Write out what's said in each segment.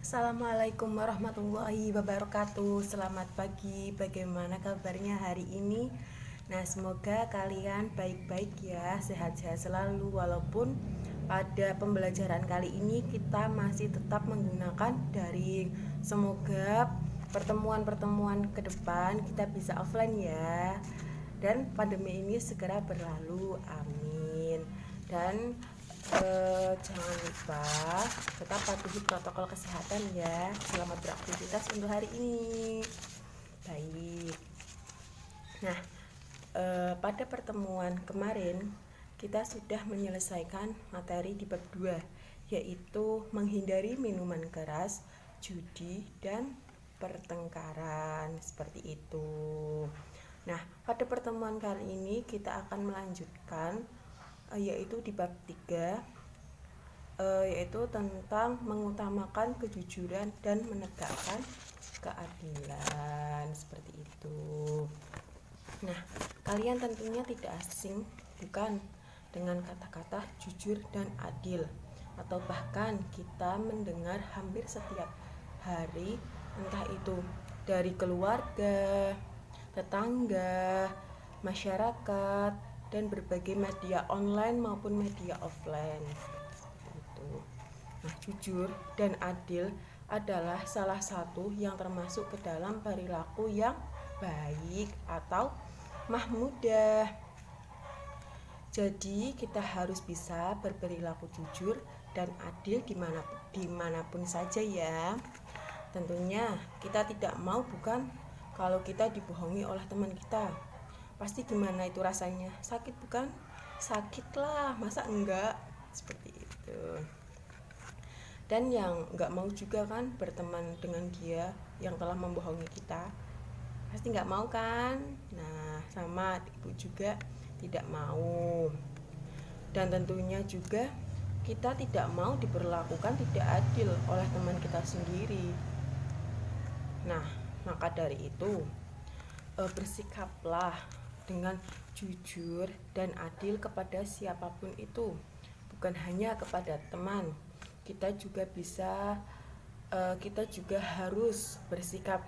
Assalamualaikum warahmatullahi wabarakatuh. Selamat pagi, bagaimana kabarnya hari ini? Nah, semoga kalian baik-baik ya, sehat-sehat selalu. Walaupun pada pembelajaran kali ini kita masih tetap menggunakan daring. Semoga pertemuan-pertemuan ke depan kita bisa offline ya, dan pandemi ini segera berlalu, amin. Dan jangan lupa tetap patuhi protokol kesehatan ya. Selamat beraktivitas untuk hari ini. Baik. Nah, pada pertemuan kemarin kita sudah menyelesaikan materi di bab 2, yaitu menghindari minuman keras, judi, dan pertengkaran. Seperti itu. Nah, pada pertemuan kali ini kita akan melanjutkan yaitu di bab 3, yaitu tentang mengutamakan kejujuran dan menegakkan keadilan. Seperti itu. Nah, kalian tentunya tidak asing, bukan, dengan kata-kata jujur dan adil, atau bahkan kita mendengar hampir setiap hari, entah itu dari keluarga, tetangga, masyarakat, dan berbagai media online maupun media offline. Itu. Nah, jujur dan adil adalah salah satu yang termasuk ke dalam perilaku yang baik atau mahmudah. Jadi kita harus bisa berperilaku jujur dan adil dimanapun saja ya. Tentunya kita tidak mau, bukan, kalau kita dibohongi oleh teman kita. Pasti gimana itu rasanya? Sakit bukan? Sakit lah, masa enggak? Seperti itu. Dan yang enggak mau juga kan berteman dengan dia yang telah membohongi kita. Pasti nggak mau kan? Nah, sama ibu juga tidak mau. Dan tentunya juga kita tidak mau diperlakukan tidak adil oleh teman kita sendiri. Nah, maka dari itu bersikaplah dengan jujur dan adil kepada siapapun itu, bukan hanya kepada teman. Kita juga harus bersikap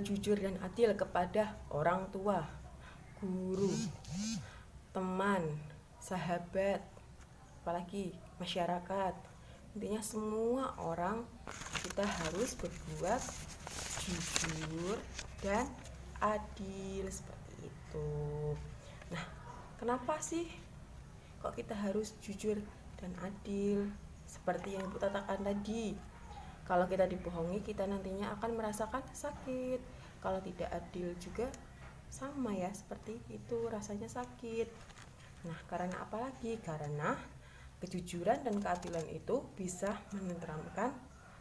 jujur dan adil kepada orang tua, guru, teman, sahabat, apalagi masyarakat. Intinya semua orang kita harus berbuat jujur dan adil, seperti itu. Nah, kenapa sih kok kita harus jujur dan adil? Seperti yang Ibu katakan tadi, kalau kita dibohongi, kita nantinya akan merasakan sakit. Kalau tidak adil juga sama ya, seperti itu, rasanya sakit. Nah, karena apa lagi? Karena kejujuran dan keadilan itu bisa menenteramkan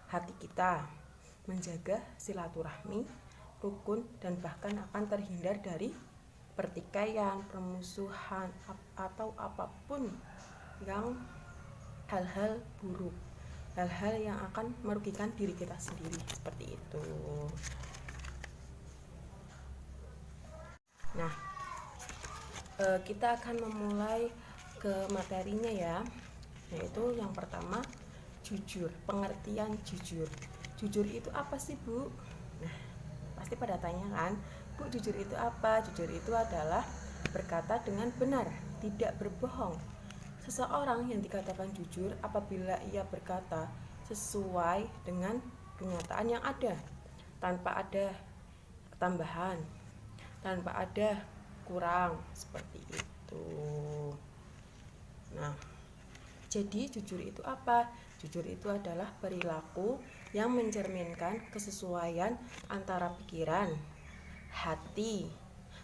hati kita, menjaga silaturahmi, rukun, dan bahkan akan terhindar dari pertikaian, permusuhan, atau apapun yang hal-hal buruk, hal-hal yang akan merugikan diri kita sendiri, seperti itu. Nah, kita akan memulai ke materinya ya, yaitu yang pertama, jujur. Pengertian jujur. Jujur itu apa sih, Bu? Nah, pasti pada tanya kan, Bu, jujur itu apa? Jujur itu adalah berkata dengan benar, tidak berbohong. Seseorang yang dikatakan jujur apabila ia berkata sesuai dengan kenyataan yang ada, tanpa ada tambahan, tanpa ada kurang, seperti itu. Nah, jadi jujur itu apa? Jujur itu adalah perilaku yang mencerminkan kesesuaian antara pikiran, hati,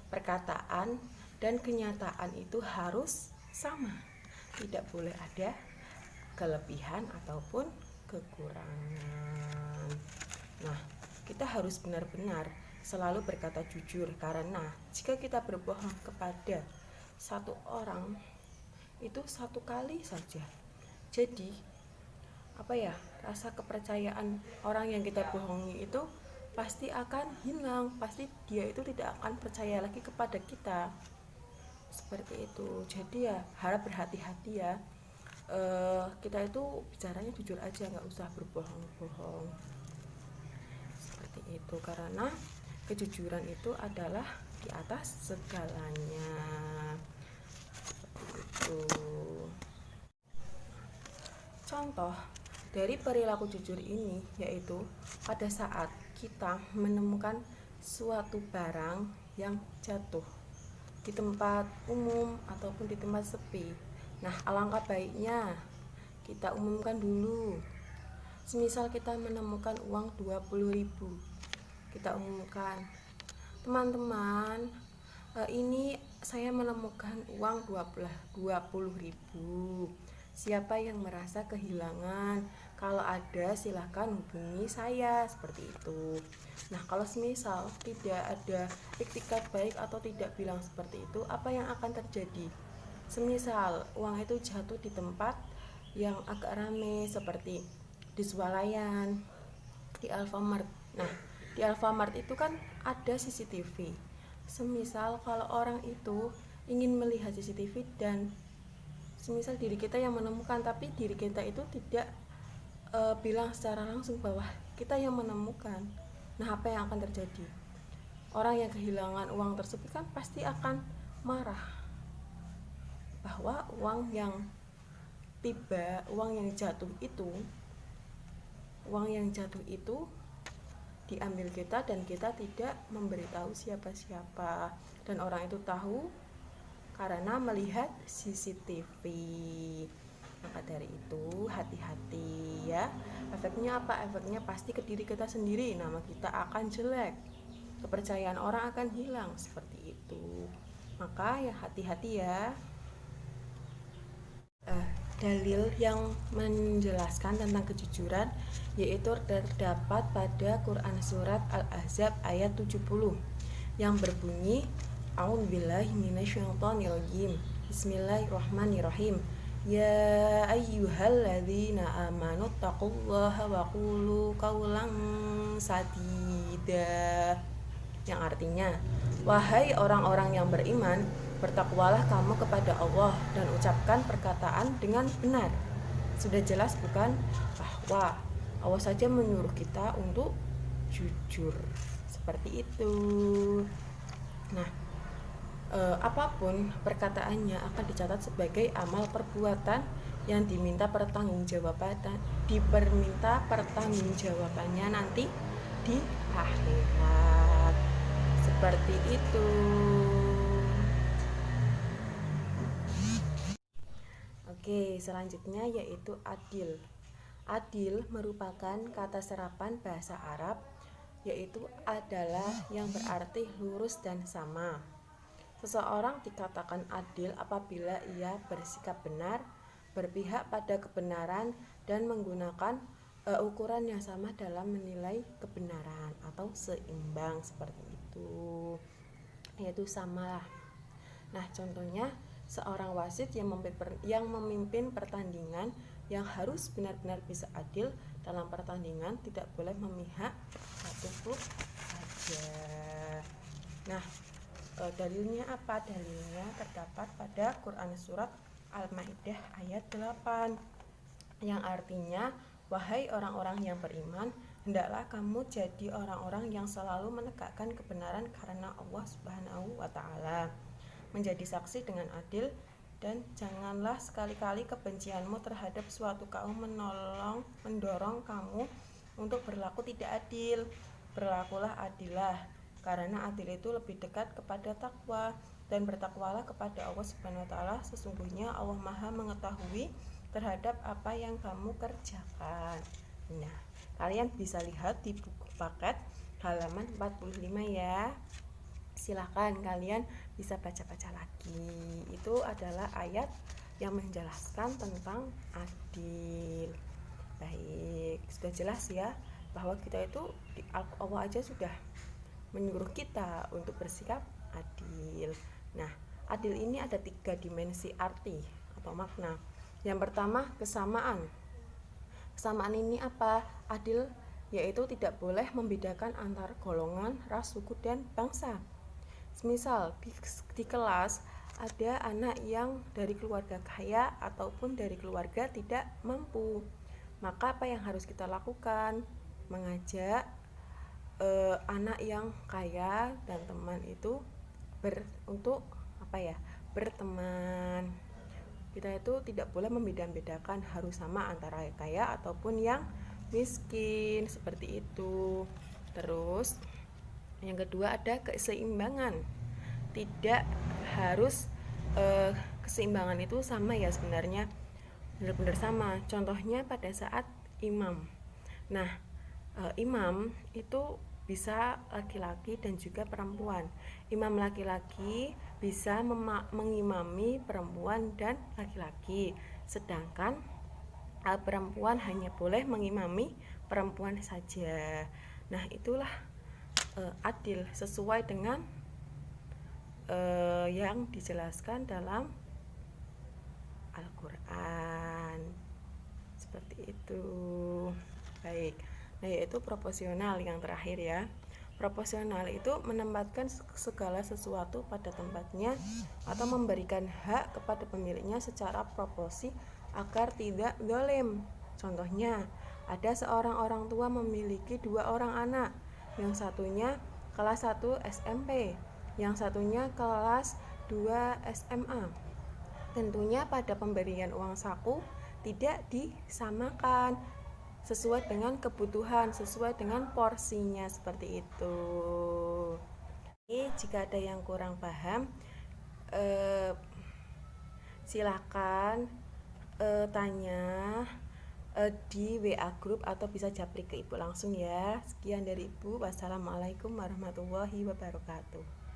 perkataan, dan kenyataan itu harus sama. Tidak boleh ada kelebihan ataupun kekurangan. Nah, kita harus benar-benar selalu berkata jujur, karena jika kita berbohong kepada satu orang itu satu kali saja, jadi rasa kepercayaan orang yang kita bohongi itu pasti akan hilang. Pasti dia itu tidak akan percaya lagi kepada kita, seperti itu. Jadi ya harap berhati-hati ya kita itu bicaranya jujur aja, nggak usah berbohong-bohong seperti itu, karena kejujuran itu adalah di atas segalanya. Seperti itu. Contoh dari perilaku jujur ini yaitu pada saat kita menemukan suatu barang yang jatuh di tempat umum ataupun di tempat sepi. Nah, alangkah baiknya kita umumkan dulu. Semisal kita menemukan uang 20.000, kita umumkan, teman-teman, ini saya menemukan uang 20.000. Siapa yang merasa kehilangan? Kalau ada silahkan hubungi saya, seperti itu. Nah, kalau semisal tidak ada iktikat baik atau tidak bilang seperti itu, apa yang akan terjadi? Semisal uang itu jatuh di tempat yang agak rame seperti di swalayan, di Alfamart. Nah, di Alfamart itu kan ada CCTV. Semisal kalau orang itu ingin melihat CCTV dan semisal diri kita yang menemukan, tapi diri kita itu tidak bilang secara langsung bahwa kita yang menemukan. Nah, apa yang akan terjadi? Orang yang kehilangan uang tersebut kan pasti akan marah bahwa uang yang jatuh itu diambil kita dan kita tidak memberitahu siapa-siapa, dan orang itu tahu karena melihat CCTV. Maka dari itu hati-hati ya. Efeknya apa? Efeknya pasti ke diri kita sendiri, nama kita akan jelek, kepercayaan orang akan hilang, seperti itu. Maka ya hati-hati ya. Dalil yang menjelaskan tentang kejujuran yaitu terdapat pada Quran surat Al-Ahzab ayat 70 yang berbunyi, A'udzubillahi minasyaitonirrajim. Bismillahirrahmanirrahim. Ya ayyuhalladzina amanu taqullaha wa qulu qawlan sadida. Yang artinya, wahai orang-orang yang beriman, bertakwalah kamu kepada Allah dan ucapkan perkataan dengan benar. Sudah jelas bukan bahwa Allah saja menyuruh kita untuk jujur. Seperti itu. Nah, apapun perkataannya akan dicatat sebagai amal perbuatan yang diminta pertanggungjawabannya nanti di akhirat. Seperti itu. Oke, selanjutnya yaitu adil. Adil merupakan kata serapan bahasa Arab, yaitu adalah yang berarti lurus dan sama. Seseorang dikatakan adil apabila ia bersikap benar, berpihak pada kebenaran, dan menggunakan ukuran yang sama dalam menilai kebenaran atau seimbang, seperti itu, yaitu samalah. Nah, contohnya seorang wasit yang memimpin pertandingan yang harus benar-benar bisa adil dalam pertandingan, tidak boleh memihak satu klub saja. Nah, dalilnya apa? Dalilnya terdapat pada Quran surat Al-Maidah ayat 8 yang artinya, wahai orang-orang yang beriman, hendaklah kamu jadi orang-orang yang selalu menegakkan kebenaran karena Allah Subhanahu wa Ta'ala, menjadi saksi dengan adil, dan janganlah sekali-kali kebencianmu terhadap suatu kaum mendorong kamu untuk berlaku tidak adil. Berlakulah adillah, karena adil itu lebih dekat kepada takwa, dan bertakwalah kepada Allah Subhanahu wa Ta'ala, sesungguhnya Allah Maha mengetahui terhadap apa yang kamu kerjakan. Nah, kalian bisa lihat di buku paket halaman 45 ya. Silahkan kalian bisa baca-baca lagi. Itu adalah ayat yang menjelaskan tentang adil. Baik, sudah jelas ya bahwa kita itu Allah aja sudah menyuruh kita untuk bersikap adil. Nah, adil ini ada 3 dimensi arti atau makna. Yang pertama, kesamaan. Kesamaan ini apa? Adil yaitu tidak boleh membedakan antar golongan, ras, suku, dan bangsa. Misal di kelas ada anak yang dari keluarga kaya ataupun dari keluarga tidak mampu. Maka apa yang harus kita lakukan? Mengajak anak yang kaya dan teman itu untuk berteman. Kita itu tidak boleh membeda-bedakan, harus sama antara kaya ataupun yang miskin, seperti itu. Terus yang kedua ada keseimbangan. Tidak harus keseimbangan itu sama ya, sebenarnya benar-benar sama. Contohnya pada saat imam. Nah, imam itu bisa laki-laki dan juga perempuan. Imam laki-laki bisa mengimami perempuan dan laki-laki, sedangkan perempuan hanya boleh mengimami perempuan saja. Nah, itulah adil sesuai dengan yang dijelaskan dalam Al-Quran, seperti itu. Baik, nah yaitu proporsional yang terakhir ya. Proporsional itu menempatkan segala sesuatu pada tempatnya atau memberikan hak kepada pemiliknya secara proporsi agar tidak zalim. Contohnya, ada seorang orang tua memiliki 2 orang anak, yang satunya kelas 1 SMP, yang satunya kelas 2 SMA. Tentunya pada pemberian uang saku tidak disamakan, sesuai dengan kebutuhan, sesuai dengan porsinya, seperti itu. Jika ada yang kurang paham, silakan tanya di WA group atau bisa japri ke Ibu langsung ya. Sekian dari Ibu. Wassalamualaikum warahmatullahi wabarakatuh.